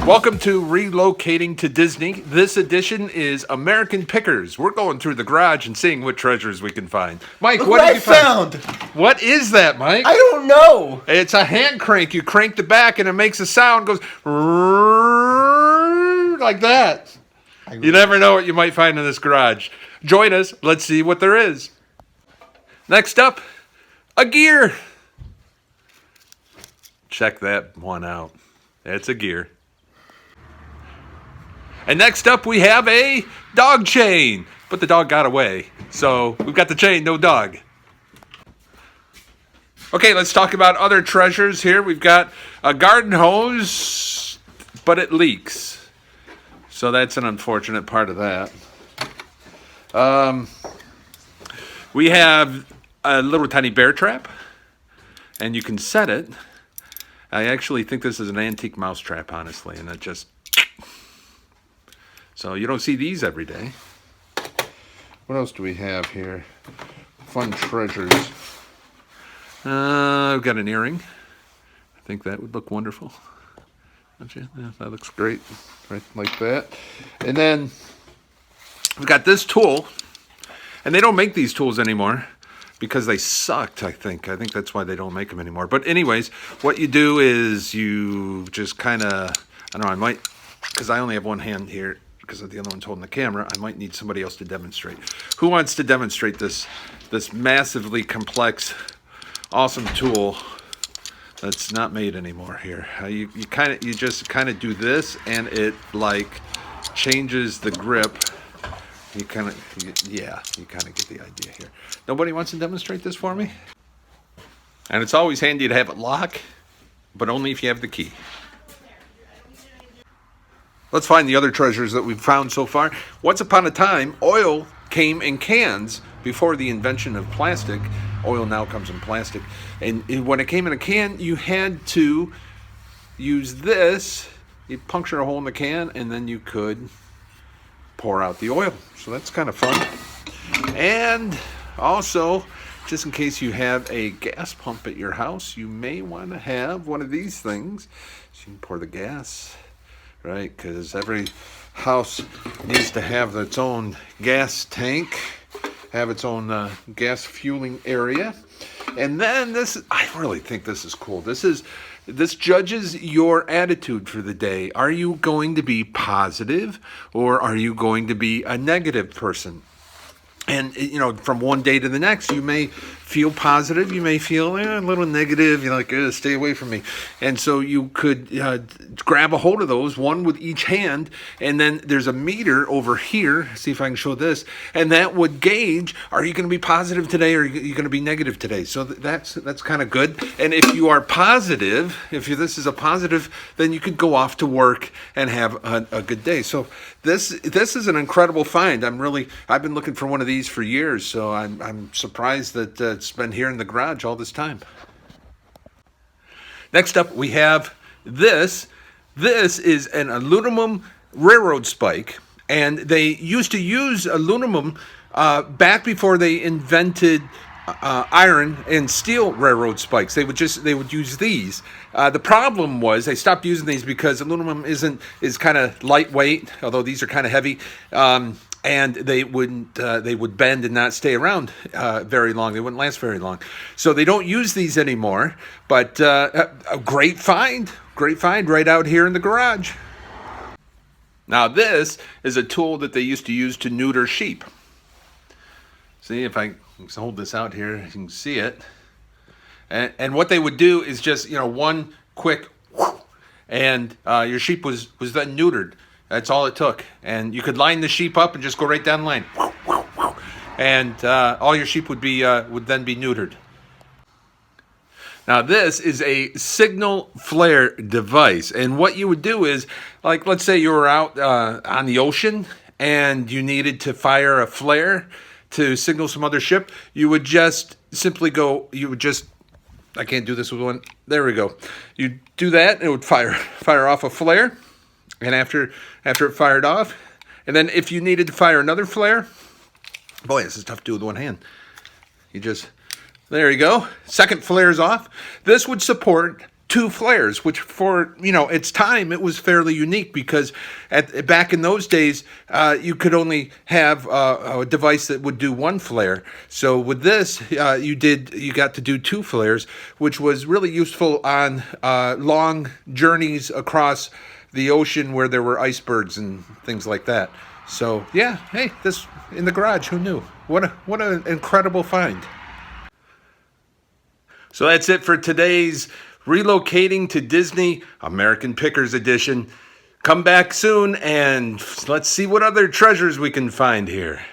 Welcome to Relocating to Disney. This edition is American Pickers. We're going through the garage and seeing what treasures we can find. Mike, Look what did you found? What is that, Mike? I don't know. It's a hand crank. You crank the back and it makes a sound, goes like that. You never know what you might find in this garage. Join us. Let's see what there is. Next up, a gear. Check that one out. It's a gear. And next up, we have a dog chain. But the dog got away. So we've got the chain, no dog. Okay, let's talk about other treasures here. We've got a garden hose, but it leaks. So that's an unfortunate part of that. We have a little tiny bear trap. And you can set it. I actually think this is an antique mouse trap, honestly. And it just... So you don't see these every day. What else do we have here? Fun treasures. I've got an earring. I think that would look wonderful. Don't you? Yeah, that looks great. Right like that. And then we've got this tool. And they don't make these tools anymore because they sucked, I think. I think that's why they don't make them anymore. But anyways, what you do is you just kind of, I don't know, I might, because I only have one hand here, because the other one's holding the camera, I might need somebody else to demonstrate. Who wants to demonstrate this massively complex, awesome tool that's not made anymore here? You just kind of do this, and it like changes the grip. You kind of get the idea here. Nobody wants to demonstrate this for me? And it's always handy to have it lock, but only if you have the key. Let's find the other treasures that we've found so far. Once upon a time, oil came in cans before the invention of plastic. Oil now comes in plastic. And when it came in a can, you had to use this. You puncture a hole in the can, and then you could pour out the oil. So that's kind of fun. And also, just in case you have a gas pump at your house, you may want to have one of these things. So you can pour the gas. Right, because every house needs to have its own gas tank, have its own gas fueling area. And then I really think this is cool. This judges your attitude for the day. Are you going to be positive, or are you going to be a negative person? And, from one day to the next, you may feel positive. You may feel a little negative. You're like, stay away from me. And so you could grab a hold of those, one with each hand. And then there's a meter over here. See if I can show this. And that would gauge, are you going to be positive today, or are you going to be negative today? So that's kind of good. And if you are positive, this is a positive, then you could go off to work and have a good day. So this is an incredible find. I've been looking for one of these for years, so I'm surprised that it's been here in the garage all this time. Next up, we have this. This is an aluminum railroad spike, and they used to use aluminum back before they invented iron and steel railroad spikes. They would use these. The problem was they stopped using these because aluminum is kind of lightweight, although these are kind of heavy. And they would bend and not stay around very long. They wouldn't last very long. So they don't use these anymore. But a great find right out here in the garage. Now this is a tool that they used to use to neuter sheep. See, if I hold this out here, you can see it. And what they would do is just, one quick whoosh, and your sheep was then neutered. That's all it took. And you could line the sheep up and just go right down the line. And all your sheep would then be neutered. Now this is a signal flare device. And what you would do is, like, let's say you were out on the ocean and you needed to fire a flare to signal some other ship. You would just simply I can't do this with one. There we go. You do that, and it would fire off a flare. And after it fired off, and then if you needed to fire another flare, boy, this is tough to do with one hand. There you go. Second flare's off. This would support two flares, which for its time it was fairly unique because back in those days you could only have a device that would do one flare. So with this, you got to do two flares, which was really useful on long journeys across the ocean where there were icebergs and things like that. So yeah, hey, this in the garage. Who knew? What an incredible find. So that's it for today's Relocating to Disney American Pickers edition. Come back soon and let's see what other treasures we can find here.